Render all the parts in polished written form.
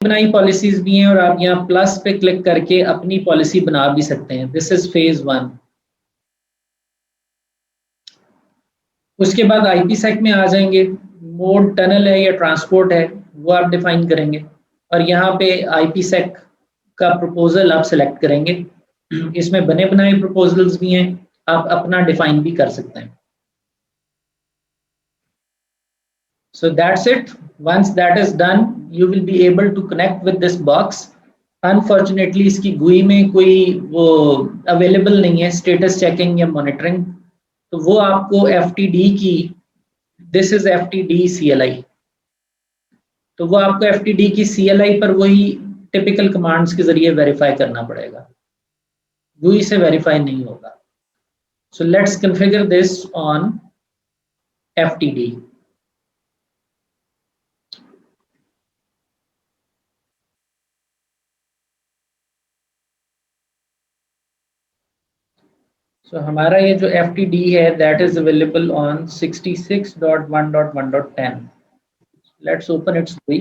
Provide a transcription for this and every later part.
बनाई पॉलिसीज भी हैं और आप यहाँ प्लस पे क्लिक करके अपनी पॉलिसी बना भी सकते हैं। This is phase 1। उसके बाद आईपीसेक में आ जाएंगे, मोड टनल है या ट्रांसपोर्ट है वो आप डिफाइन करेंगे, और यहाँ पे आईपीसेक का प्रपोजल आप सिलेक्ट करेंगे। इसमें बने बनाए प्रपोजल्स भी हैं, आप अपना डिफाइन भी कर सकते हैं। So that's it. Once that is done, you will be able to connect with this box. Unfortunately, इसकी GUI में कोई वो अवेलेबल नहीं है स्टेटस चेकिंग या मॉनिटरिंग, तो वो आपको FTD की, दिस इज FTD CLI, तो वो आपको FTD की CLI पर वही टिपिकल कमांड्स के जरिए वेरीफाई करना पड़ेगा, GUI से वेरीफाई नहीं होगा। So let's configure this on FTD. So हमारा ये जो FTD है that is available on 66.1.1.10. Let's open its GUI.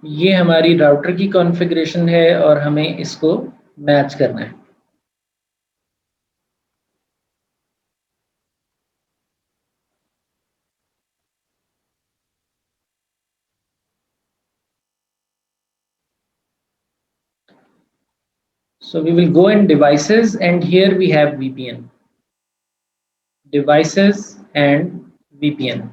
ये हमारी राउटर की कॉन्फ़िगरेशन है और हमें इसको मैच करना है। So we will go in devices and here we have VPN. Devices and VPN.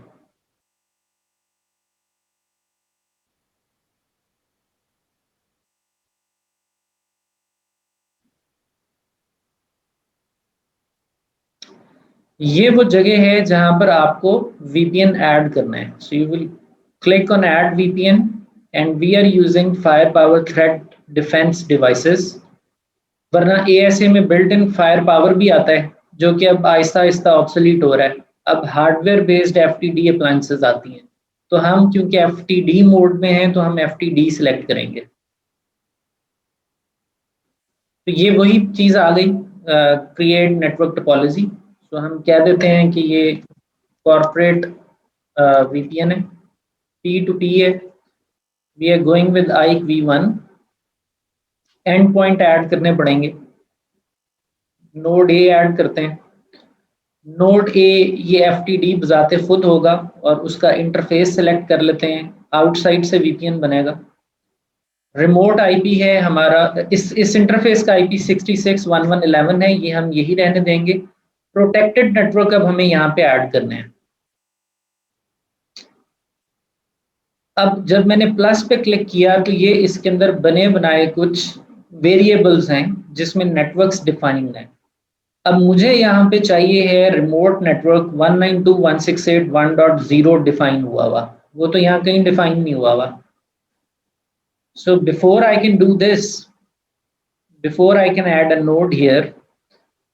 ये वो जगह है जहां पर आपको VPN ऐड करना है। So you will click on add VPN and we are using Firepower Threat Defense Devices. वरना ASA में बिल्ट इन फायर पावर भी आता है जो कि अब आहिस्ता आहिस्ता ऑब्सोलीट हो रहा है। अब हार्डवेयर बेस्ड FTD अप्लायंसेस आती हैं, तो हम क्योंकि FTD मोड में हैं तो हम FTD सिलेक्ट करेंगे। तो ये वही चीज आ गई, क्रिएट नेटवर्क टोपोलॉजी। तो हम कह देते हैं कि ये कॉर्पोरेट VPN है, P2P है, we are going with IKE V1। End point add करने पड़ेंगे, नोड A ऐड करते हैं। नोड A ये FTD बजाते खुद होगा और उसका इंटरफेस सेलेक्ट कर लेते हैं, आउटसाइड से VPN बनेगा। रिमोट IP है हमारा, इस इंटरफेस का IP 66.1.1.11 है, ये हम यही रहने देंगे। प्रोटेक्टेड नेटवर्क अब हमें यहाँ पे ऐड करने हैं। अब जब मैंने प्लस पे क्लिक किया तो ये इसके अंदर बने बनाए कुछ वेरिएबल्स हैं जिसमें नेटवर्क्स डिफाइंड हैं। अब मुझे यहाँ पे चाहिए है रिमोट नेटवर्क 192.168.1.0 डिफाइन हुआ हुआ, वो तो यहाँ कहीं डिफाइन नहीं हुआ हुआ। So before I can do this, before I can add a node here,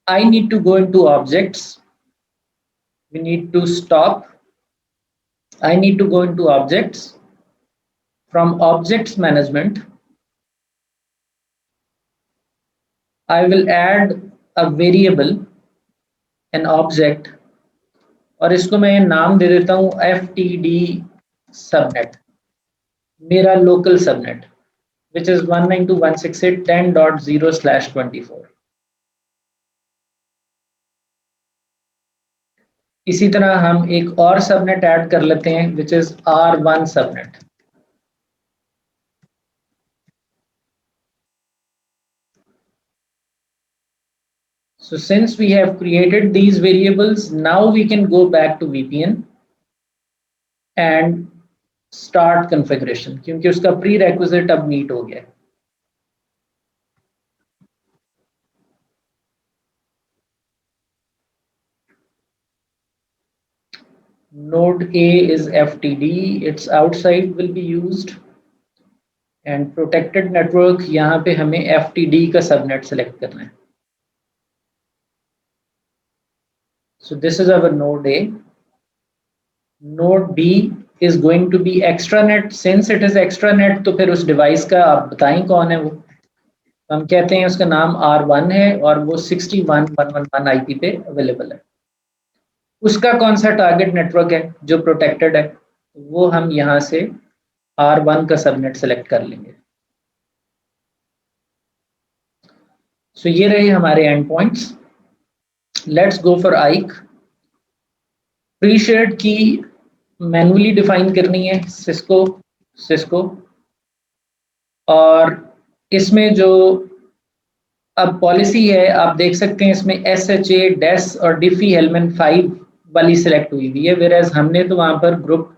I need to go into objects. We need to stop. I need to go into objects. From objects management, I will add a variable, an object, और इसको मैं नाम दे देता हूँ FTD subnet, मेरा local subnet, which is 192.168.10.0/24। इसी तरह हम एक और सबनेट ऐड कर लेते हैं which is R1 subnet. So since we have created these variables, now we can go back to VPN and start configuration, क्योंकि उसका प्री रेक्विजिट अब मीट हो गया है। Node A is FTD, its outside will be used, and protected network यहाँ पे हमें FTD का सबनेट सेलेक्ट करना है। So this is our node A. Node B is going to be extranet. Since it is extranet, तो फिर उस device का आप बताएं कौन है वो। हम कहते हैं उसका नाम R1 है और वो 61.111 IP पे अवेलेबल है। उसका कौन सा टारगेट नेटवर्क है जो प्रोटेक्टेड है, वो हम यहाँ से R1 का सबनेट सेलेक्ट कर लेंगे। सो ये रहे हमारे and points. Let's go for आइक। प्री शेयर्ड की मैन्युअली डिफाइन करनी है सिस्को और इसमें जो अब पॉलिसी है आप देख सकते हैं इसमें SHA डेस और डिफी हेलमैन 5 वाली सिलेक्ट हुई हुई है, वेरएज हमने तो वहां पर ग्रुप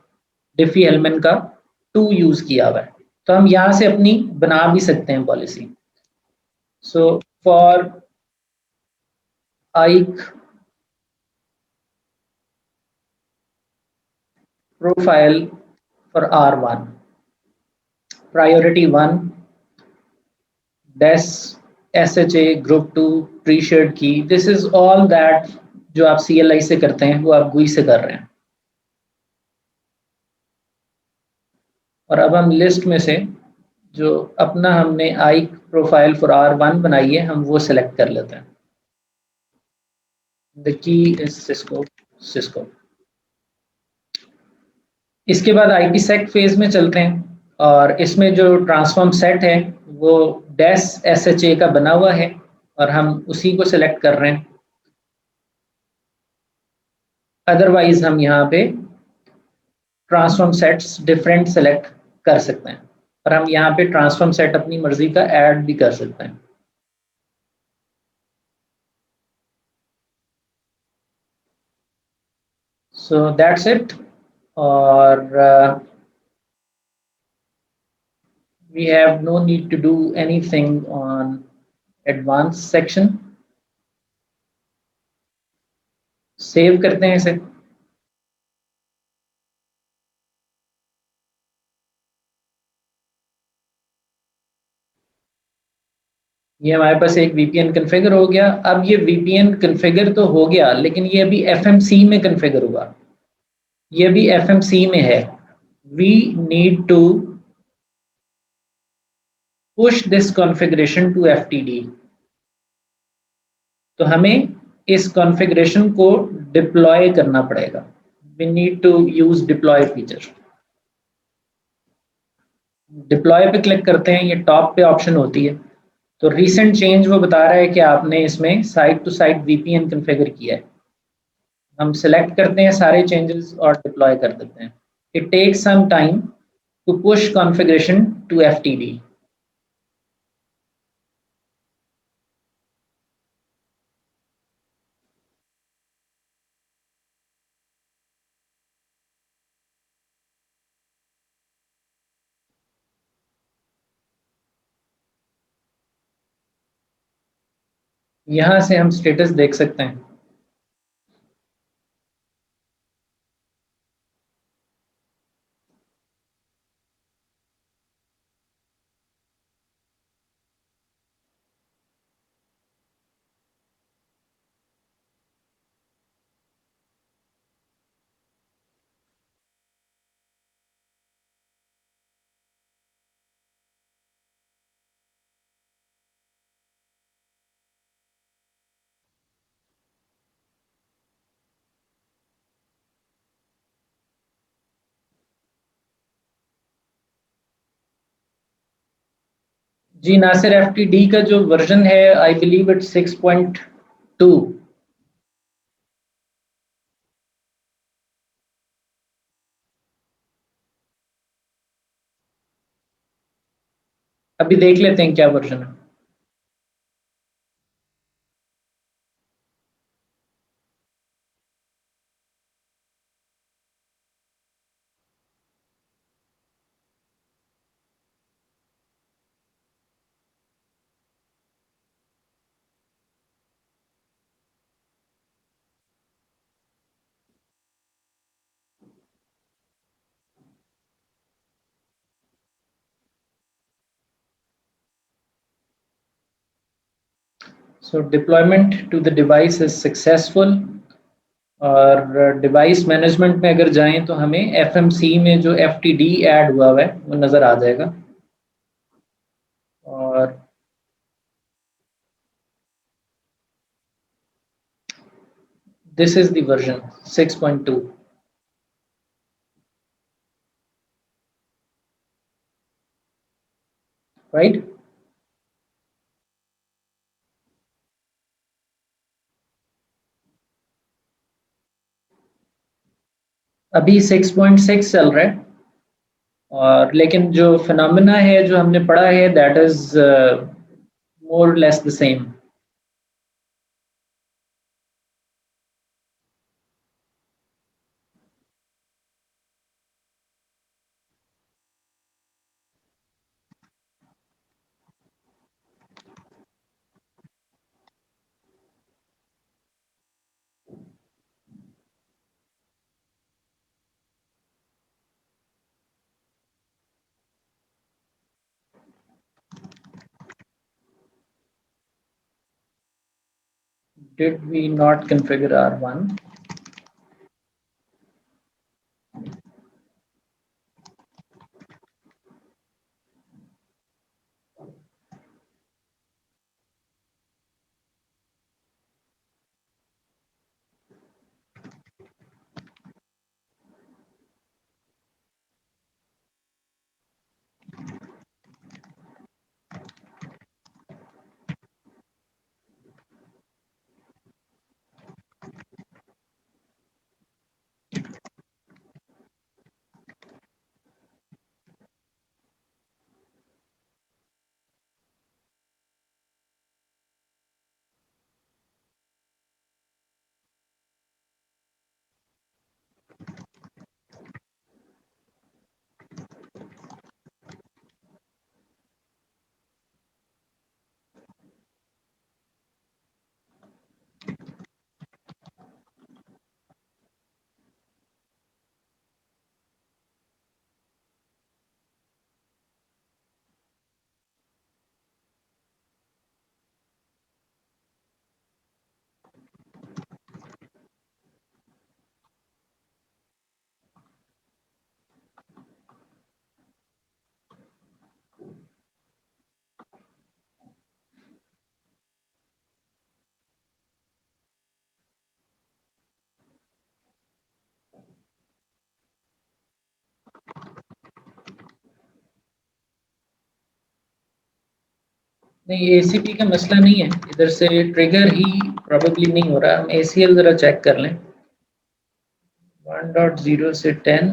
डिफी हेलमैन का 2 यूज किया हुआ है, तो हम यहाँ से अपनी बना भी सकते हैं policy. So for IKE profile for R1 priority 1 DES SHA group 2 pre shared key, this is all that जो आप CLI से करते हैं वो आप GUI से कर रहे हैं। और अब हम लिस्ट में से जो अपना हमने आई प्रोफाइल फॉर R1 बनाई है हम वो सिलेक्ट कर लेते हैं। The key is Cisco. इसके बाद IPsec फेज में चलते हैं और इसमें जो ट्रांसफॉर्म सेट है वो डेस SHA का बना हुआ है और हम उसी को सिलेक्ट कर रहे हैं। अदरवाइज हम यहाँ पे ट्रांसफॉर्म सेट्स डिफरेंट सेलेक्ट कर सकते हैं और हम यहाँ पे ट्रांसफॉर्म सेट अपनी मर्जी का ऐड भी कर सकते हैं। So that's it. और we have no need to do anything on advanced section। Save करते हैं इसे। ये हमारे पास एक VPN कन्फिगर हो गया। अब ये VPN कन्फिगर तो हो गया लेकिन ये अभी FMC में कन्फिगर हुआ, ये अभी FMC में है। We need to push this configuration to FTD। तो हमें इस कॉन्फ़िगरेशन को डिप्लॉय करना पड़ेगा। We need to use deploy feature. Deploy पे क्लिक करते हैं, ये टॉप पे ऑप्शन होती है। तो रीसेंट चेंज वो बता रहा है कि आपने इसमें site to site VPN configure किया है। हम सिलेक्ट करते हैं सारे चेंजेस और डिप्लॉय कर देते हैं। It takes some time to push configuration to FTD। यहाँ से हम स्टेटस देख सकते हैं। जी नासिर, FTD का जो वर्जन है आई बिलीव इट 6.2। अभी देख लेते हैं क्या वर्जन है। So deployment to the device is successful. और डिवाइस मैनेजमेंट में अगर जाएं तो हमें एफएमसी में जो एफटीडी ऐड हुआ है वो नज़र आ जाएगा। और this is the version 6.2, right. अभी 6.6 चल रहा है, और लेकिन जो फिनोमेना है जो हमने पढ़ा है that is more less the same. Did we not configure R1? नहीं, एसीपी का मसला नहीं है, इधर से ट्रिगर ही प्रोबेबली नहीं हो रहा। हम एसीएल जरा चेक कर लें। 1.0 से 10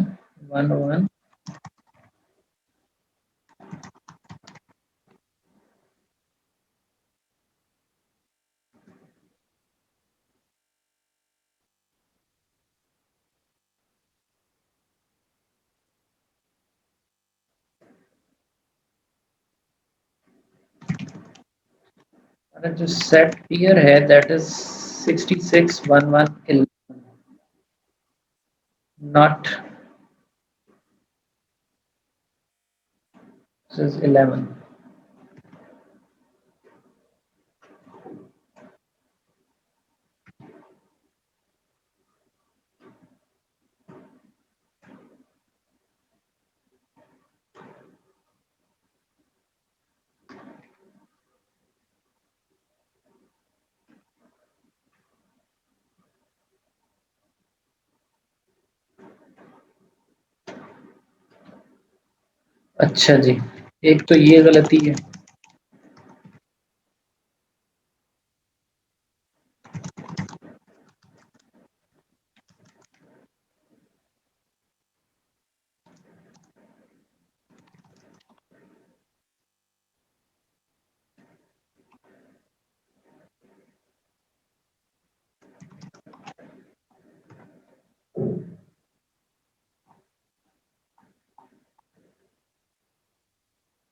1 जो सेट ईयर है दैट इज 6611 नॉट 11। अच्छा जी, एक तो ये गलती है।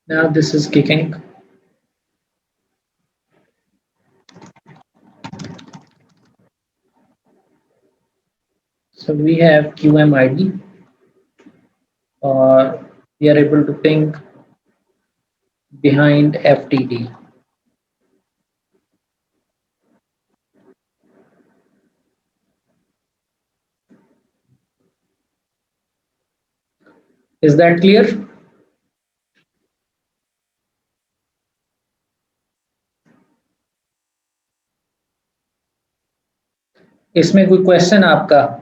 Now this is kicking. So we have QMID, or we are able to ping behind FTD. Is that clear? इसमें कोई क्वेश्चन आपका?